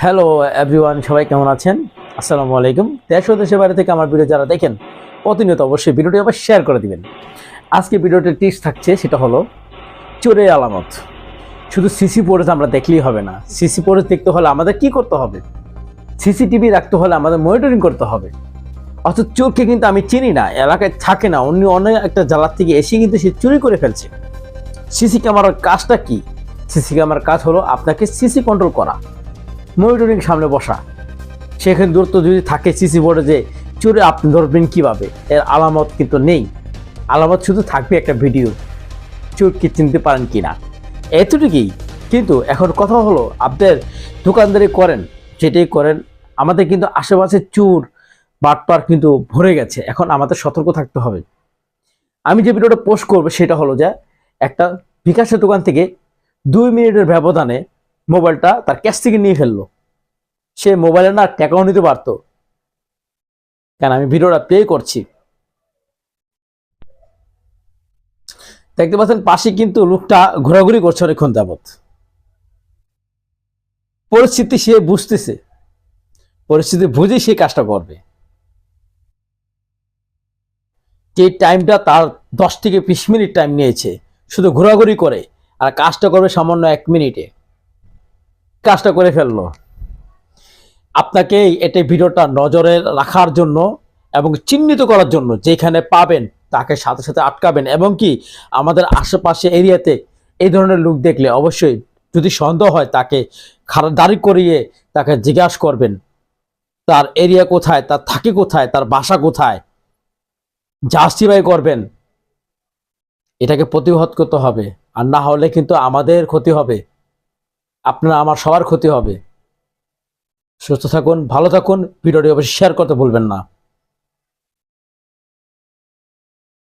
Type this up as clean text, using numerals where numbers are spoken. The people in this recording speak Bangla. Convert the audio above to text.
হ্যালো এভরিওয়ান, সবাই কেমন আছেন? আসসালামু আলাইকুম। দেশ ও দেশের বাইরে থেকে আমার ভিডিও যারা দেখেন প্রতিনিয়ত অবশ্যই ভিডিওটি আবার শেয়ার করে দিবেন। আজকে ভিডিওটির টিপস থাকছে, সেটা হলো চোরের আলামত। শুধু সিসি ফুটেজ আমরা দেখলেই হবে না। সিসি ফুটেজ দেখতে হলে আমাদের কি করতে হবে? সিসিটিভি রাখতে হলে আমাদের মনিটরিং করতে হবে। অথচ চোরকে কিন্তু আমি চিনি না, এলাকায় থাকে না, অন্য অনেক একটা জায়গার থেকে এসে কিন্তু সে চুরি করে ফেলছে। সিসি ক্যামেরার কাজটা কি? সিসি ক্যামেরার কাজ হলো আপনাকে সিসি কন্ট্রোল করা, মনিটরিং সামনে বসা। সেখানে দূরত্ব যদি থাকে সিসি বোর্ডে, যে চোরে আপনি ধরবেন কিভাবে? এর আলামত কিন্তু নেই। আলামত শুধু থাকবে একটা ভিডিও, চোরকে চিনতে পারেন কিনা, এতটুকুই। কিন্তু এখন কথা হলো, আপনার দোকানদারি করেন, যেটাই করেন, আমাদের কিন্তু আশেপাশে চোর বাটপার কিন্তু ভরে গেছে। এখন আমাদের সতর্ক থাকতে হবে। আমি যে ভিডিওটা পোস্ট করবো সেটা হলো যে, একটা বিকাশের দোকান থেকে 2 মিনিটের ব্যবধানে মোবাইলটা তার ক্যাশ থেকে নিয়ে ফেললো। সে মোবাইলে না টাকাও নিতে পারতো, কেন আমি ভিডিওটা প্লে করছি। দেখতে পাচ্ছেন পাশে কিন্তু লোকটা ঘোরাঘুরি করছে অনেকক্ষণ যাবত। পরিস্থিতি সে বুঝতেছে, পরিস্থিতি বুঝে সে কাজটা করবে। যে টাইমটা তার 10 থেকে 20 মিনিট টাইম নিয়েছে, শুধু ঘোরাঘুরি করে, আর কাজটা করবে সামান্য 1 মিনিটে। কাজটা করে ফেললো। আপনাকে এটা ভিডিওটা নজরে রাখার জন্য এবং চিহ্নিত করার জন্য, যেখানে পাবেন তাকে সাথে সাথে আটকাবেন। এবং কি আমাদের আশেপাশে এরিয়াতে এই ধরনের লোক দেখলে অবশ্যই, যদি সন্দেহ হয়, তাকে দাঁড়ি করিয়ে তাকে জিজ্ঞাসা করবেন তার এরিয়া কোথায়, তার থাকে কোথায়, তার বাসা কোথায়, জাস্টিফাই করবেন। এটাকে প্রতিহত করতে হবে, আর না হলে কিন্তু আমাদের ক্ষতি হবে, আপনার আমার সবার ক্ষতি হবে। সুস্থ থাকুন, ভালো থাকুন। ভিডিওটি অবশ্যই শেয়ার করতে ভুলবেন না।